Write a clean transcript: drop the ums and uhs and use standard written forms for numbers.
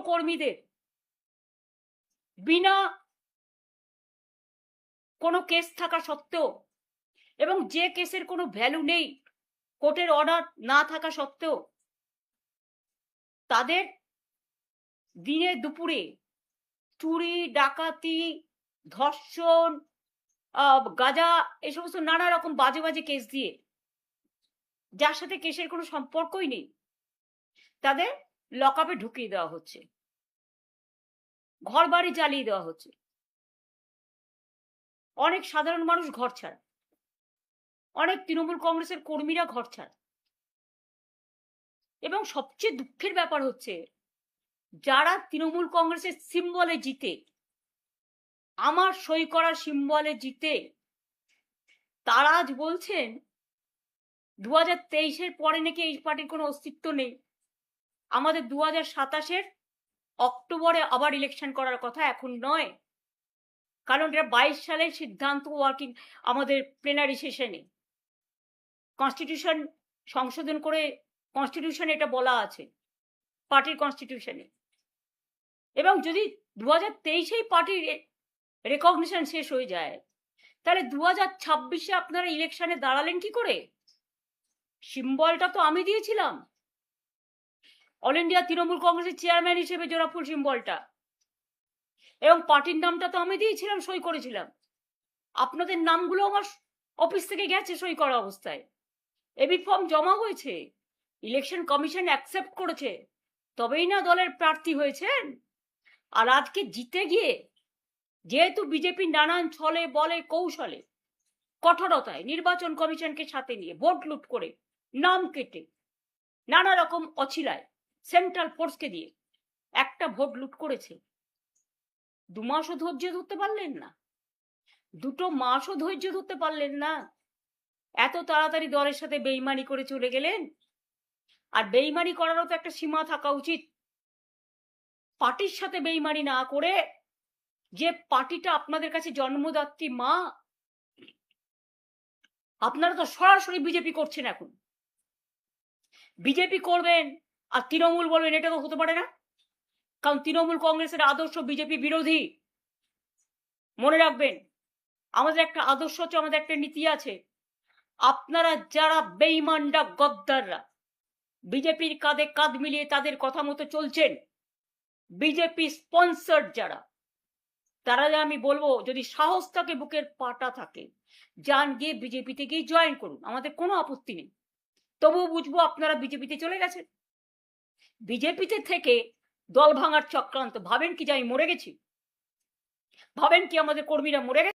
কর্মীদের বিনা কোনো কেস থাকা সত্ত্বেও এবং যে কেসের কোনো ভ্যালু নেই, কোর্টের অর্ডার না থাকা সত্ত্বেও তাদের দিনে দুপুরে চুরি, ডাকাতি, ধর্ষণ, গাঁজা, এই সমস্ত নানা রকম বাজে বাজে কেস দিয়ে, যার সাথে কেসের কোনো সম্পর্কই নেই, তাদের লকআপে ঢুকিয়ে দেওয়া হচ্ছে, ঘর বাড়ি জ্বালিয়ে দেওয়া হচ্ছে। অনেক সাধারণ মানুষ ঘর ছাড়া, অনেক তৃণমূল কংগ্রেসের কর্মীরা ঘর ছাড়া। এবং সবচেয়ে দুঃখের ব্যাপার হচ্ছে, যারা তৃণমূল কংগ্রেসের সিম্বলে জিতে, আমার সই করা সিম্বলে জিতে, তারা আজ বলছেন 2023-এর পরে নাকি এই পার্টির কোনো অস্তিত্ব নেই, আমাদের 2027-এর অক্টোবরে আবার ইলেকশন করার কথা, এখন নয়। কারণ এটা 22 সালের সিদ্ধান্ত, ওয়ার্কিং আমাদের প্লেনারি সেশনে কনস্টিটিউশন সংশোধন করে কনস্টিটিউশনে এটা বলা আছে, পার্টির কনস্টিটিউশনে। এবং যদি 2023-এই পার্টির রেকগনিশন শেষ হয়ে যায়, তাহলে 2026-এ আপনারা ইলেকশনে দাঁড়ালেন কি করে? সিম্বলটা তো আমি দিয়েছিলাম, অল ইন্ডিয়া তৃণমূল কংগ্রেসের চেয়ারম্যান হিসেবে জোড়াফুল সিম্বলটা, এবং পার্টির নামটা তো আমি দিয়েছিলাম, সই করেছিলাম। আপনাদের নামগুলো আমার অফিস থেকে গেছে সই করা অবস্থায়, এবি ফর্ম জমা হয়েছে, ইলেকশন কমিশন অ্যাকসেপ্ট করেছে, তবেই না দলের প্রার্থী হয়েছেন। আর আজকে জিতে গিয়ে, যেহেতু বিজেপি নানান ছলে বলে কৌশলে কঠোরতায় নির্বাচন কমিশনকে সাথে নিয়ে ভোট লুট করে, নাম কেটে, নানা রকম অছিলায় সেন্ট্রাল ফোর্সকে দিয়ে একটা ভোট লুট করেছে, 2 মাসও ধৈর্য ধরতে পারলেন না, 2 মাসও ধৈর্য ধরতে পারলেন না, এত তাড়াতাড়ি দলের সাথে বেইমানি করে চলে গেলেন। আর বেইমানি করারও তো একটা সীমা থাকা উচিত। পার্টির সাথে বেইমানি না করে, যে পার্টিটা আপনাদের কাছে জন্মদাত্রী মা, আপনারা তো সরাসরি বিজেপি করছেন। এখন বিজেপি করবেন আর তৃণমূল বলবেন, এটা তো হতে পারে না, কারণ তৃণমূল কংগ্রেসের আদর্শ বিজেপি বিরোধী। মনে রাখবেন, আমাদের একটা আদর্শ আছে, আমাদের একটা নীতি আছে। আপনারা যারা বেইমানরা, গদ্দাররা, বিজেপির কাঁধে কাঁধ মিলিয়ে তাদের কথা মতো চলছেন, বিজেপি স্পন্সর যারা, তারা আমি বলবো, যদি সাহস থাকে, বুকের পাটা থাকে, যান গিয়ে বিজেপিতে গিয়ে জয়েন করুন, আমাদের কোনো আপত্তি নেই। তবুও বুঝবো আপনারা বিজেপিতে চলে গেছেন। বিজেপিতে থেকে দল ভাঙার চক্রান্ত, ভাবেন কি যে আমি মরে গেছি? ভাবেন কি আমাদের কর্মীরা মরে গেছে?